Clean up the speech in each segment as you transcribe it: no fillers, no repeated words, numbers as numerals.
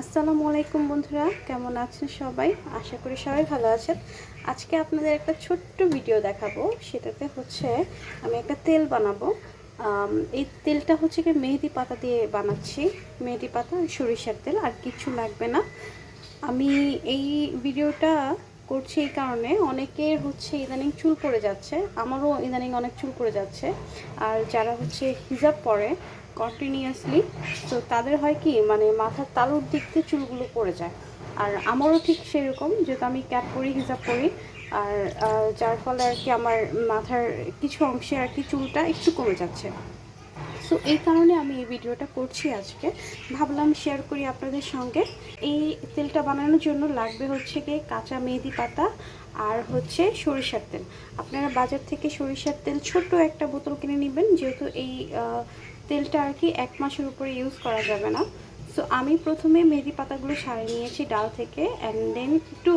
আসসালামু আলাইকুম বন্ধুরা, কেমন আছেন সবাই? আশা করি সবাই ভালো আছেন। আজকে আপনাদের একটা ছোট্ট ভিডিও দেখাবো। সেটাতে হচ্ছে আমি একটা তেল বানাবো। এই তেলটা হচ্ছে কি মেহেদি পাতা দিয়ে বানাচ্ছি। মেহেদি পাতা আর সরিষার তেল, আর কিছু লাগবে না। আমি এই ভিডিওটা করছি এই কারণে, অনেকের হচ্ছে ইদানিং চুল পড়ে যাচ্ছে, আমারও ইদানিং অনেক চুল পড়ে যাচ্ছে। আর যারা হচ্ছে হিজাব পরে কন্টিনিউয়াসলি, তো তাদের হয় কি মানে মাথার তালুর দিক থেকে চুলগুলো পড়ে যায়। আর আমারও ঠিক সেরকম, যেহেতু আমি ক্যাপ পরি, হিজাব পরি। আর যার ফলে আর কি আমার মাথার কিছু অংশে আর কি চুলটা একটু কমে যাচ্ছে। সো এই কারণে আমি এই ভিডিওটা করছি আজকে, ভাবলাম শেয়ার করি আপনাদের সঙ্গে। এই তেলটা বানানোর জন্য লাগবে হচ্ছে গিয়ে কাঁচা মেহেদি পাতা আর হচ্ছে সরিষার তেল। আপনারা বাজার থেকে সরিষার তেল ছোট একটা বোতল কিনে নেবেন, যেহেতু এই তেলটা আর কি 1 মাসের উপরে ইউজ করা যাবে না। সো আমি প্রথমে মেহেদি পাতাগুলো ছাড়িয়ে নিয়েছি ডাল থেকে, অ্যান্ড দেন একটু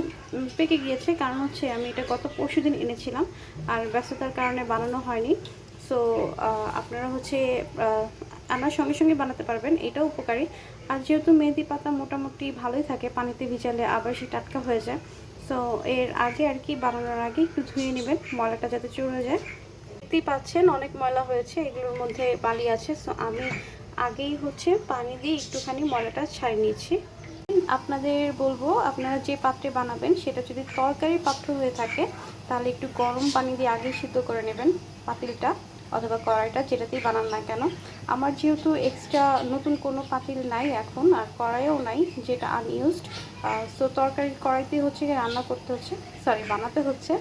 পেকে গিয়েছে, কারণ হচ্ছে আমি এটা গত পরশু দিন এনেছিলাম আর ব্যস্ততার কারণে বানানো হয়নি। সো আপনারা হচ্ছে আনার সঙ্গে সঙ্গে বানাতে পারবেন, এটাও উপকারী। আর যেহেতু মেহেদি পাতা মোটামুটি ভালোই থাকে, পানিতে ভিজালে আবার সে টাটকা হয়ে যায়। সো এর আগে আর কি বানানোর আগে একটু ধুয়ে নেবেন, ময়লাটা যাতে চলে যায়। দেখতেই পাচ্ছেন অনেক ময়লা হয়েছে, এগুলোর মধ্যে বালি আছে। সো আমি আগেই হচ্ছে পানি দিয়ে একটুখানি ময়লাটা ছাড়িয়ে নিয়েছি। আপনাদের বলবো, আপনারা যে পাত্রে বানাবেন সেটা যদি তরকারির পাত্র হয়ে থাকে, তাহলে একটু গরম পানি দিয়ে আগে সিদ্ধ করে নেবেন পাতিলটা অথবা কড়াইটা, যেটাতেই বানান না কেন। আমার যেহেতু এক্সট্রা নতুন কোনো পাতিল নাই এখন, আর কড়াইও নাই যেটা আনইউজড, সো তরকারির কড়াইতেই হচ্ছে রান্না করতে হচ্ছে, সরি বানাতে হচ্ছে।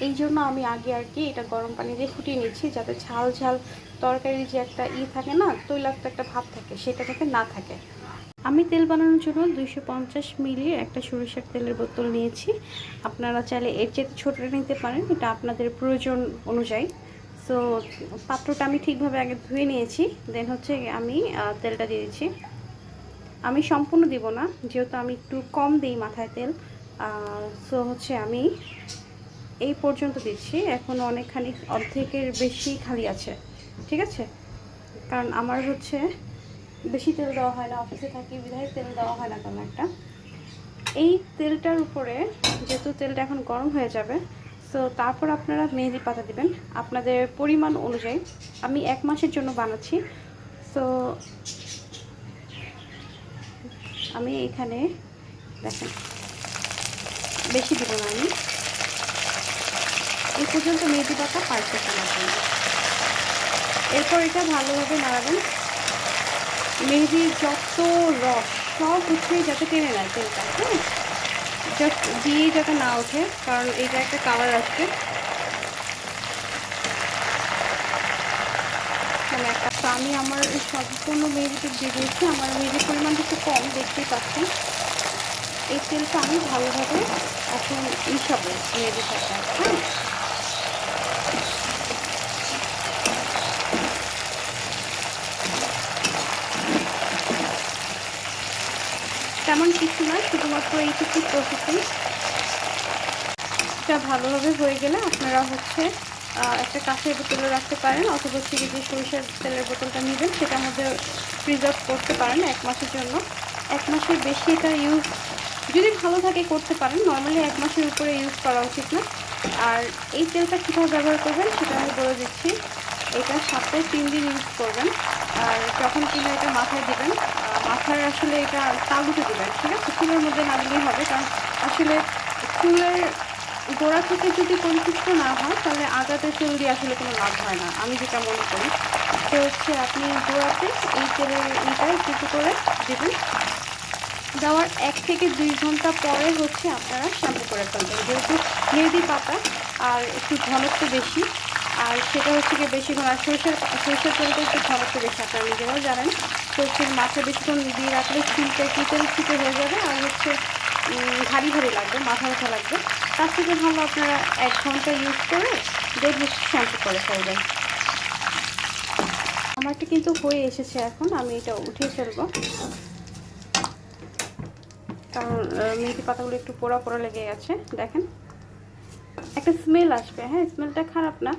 এই জন্য আমি আগে আর কি এটা গরম পানি দিয়ে ফুটিয়ে নিচ্ছি, যাতে ঝাল ঝাল তরকারির যে একটা থাকে না, তৈলাক্ত একটা ভাব থাকে, সেটা যাতে না থাকে। আমি তেল বানানোর জন্য 250 মিলির একটা সরিষার তেলের বোতল নিয়েছি। আপনারা চাইলে এর চেয়ে ছোটটা নিতে পারেন, এটা আপনাদের প্রয়োজন অনুযায়ী। সো পাত্রটা আমি ঠিকভাবে আগে ধুয়ে নিয়েছি, দেন হচ্ছে আমি তেলটা দিয়ে দিচ্ছি। আমি সম্পূর্ণ দিব না, যেহেতু আমি একটু কম দিই মাথায় তেল। সো হচ্ছে আমি এই পর্যন্ত দিচ্ছি, এখনও অনেকখানি অর্ধেকের বেশি খালি আছে, ঠিক আছে? কারণ আমার হচ্ছে বেশি তেল দেওয়া হয় না, অফিসে থাকি বিধায় তেল দেওয়া হয় না তেমন একটা। এই তেলটার উপরে যেহেতু তেলটা এখন গরম হয়ে যাবে, সো তারপর আপনারা মেহেদি পাতা দিবেন আপনাদের পরিমাণ অনুযায়ী। আমি 1 মাসের জন্য বানাচ্ছি। সো আমি এখানে দেখেন বেশি দিব না, আমি এই পর্যন্ত মেহেদি পাতা পারফেক্ট আমার জন্য। এরপর এটা ভালোভাবে নাড়াবেন। মেহেদির যত রস সব হচ্ছে যাতে টেনে নেয় তেলটা, হ্যাঁ, জাস্ট দিয়ে যাতে না ওঠে, কারণ এটা একটা কালার আসবে মানে একটা। তো আমি আমার সম্পূর্ণ মেহেদিতে দিয়ে দিয়েছি, আমার মেহেদির পরিমাণটা একটু কম, দেখতেই পাচ্ছেন। এই তেলটা আমি ভালোভাবে এখন মিশাবো মেহেদির সাথে, হ্যাঁ। তেমন কিছু না, শুধুমাত্র এইটুকু প্রসেসিং। এটা ভালোভাবে হয়ে গেলে আপনারা হচ্ছে একটা কাঁচের বোতলে রাখতে পারেন, অথবা হচ্ছে যে সরিষার তেলের বোতলটা নেবেন সেটার মধ্যে প্রিজার্ভ করতে পারেন 1 মাসের জন্য। 1 মাসের বেশি এটা ইউজ যদি ভালো থাকে করতে পারেন, নর্মালি 1 মাসের উপরে ইউজ করা উচিত না। আর এই তেলটা কীভাবে ব্যবহার করবেন সেটা আমি বলে দিচ্ছি। এটা সপ্তাহে 3 দিন ইউজ করবেন। আর যখন কিনা এটা মাথায় দেবেন, মাথার আসলে এটা তালুতে দেবেন, ঠিক আছে? চুলের মধ্যে না দিলেই হবে, কারণ আসলে চুলের গোড়া থেকে যদি পরিপুষ্ট না হয়, তাহলে আগাতে চুল দিয়ে আসলে কোনো লাভ হয় না, আমি যেটা মনে করি। তো হচ্ছে আপনি গোড়াতে এই তেলের এটা একটু করে দেবেন। দেওয়ার 1 থেকে 2 ঘন্টা পরে হচ্ছে আপনারা শ্যাম্পু করে ফেলবেন, যেহেতু মেহেদি পাতা আর একটু ঘনত্ব বেশি, আর সেটা হচ্ছে গিয়ে বেশিক্ষণ। আর সরষের তেলটা একটু ঘনত্ব বেশি, আপনারা নিজেরাও জানেন। সরষের মাথায় বেশিক্ষণ দিয়ে রাখলে চুলটা কিতেল ছিটে হয়ে যাবে, আর হচ্ছে ভারী ভারী লাগবে, মাথা ব্যথা লাগবে। তার থেকে ভালো আপনারা 1 ঘন্টা ইউজ করে দেন হচ্ছে শ্যাম্পু করে ফেলবেন। আমারটা কিন্তু হয়ে এসেছে, এখন আমি এটা উঠিয়ে ফেলবো, কারণ মেথি পাতাগুলো একটু পোড়া পোড়া লেগে গেছে। দেখেন একটা স্মেল আসবে, হ্যাঁ, স্মেলটা খারাপ না,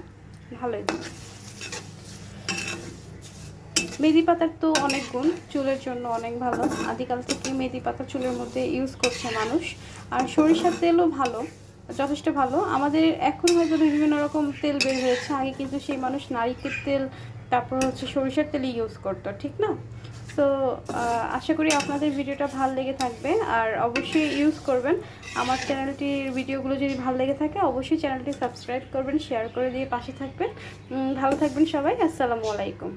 ভালোই। মেথি পাতার তো অনেক গুণ, চুলের জন্য অনেক ভালো। আদিকাল থেকে মেথি পাতা চুলের মধ্যে ইউজ করছে মানুষ। আর সরিষার তেলও ভালো, যথেষ্ট ভালো। আমাদের এখন হয়তো বিভিন্ন রকম তেল বের হয়েছে, আগে কিন্তু সেই মানুষ নারিকেল তেল তারপর হচ্ছে সরিষার তেলই ইউজ করতো, ঠিক না? সো আশা করি আপনাদের ভিডিওটা ভালো লেগে থাকবে, আর অবশ্যই ইউজ করবেন। আমার চ্যানেলটির ভিডিওগুলো যদি ভালো লেগে থাকে অবশ্যই চ্যানেলটি সাবস্ক্রাইব করবেন, শেয়ার করে দিয়ে পাশে থাকবেন। ভালো থাকবেন সবাই। আসসালামু আলাইকুম।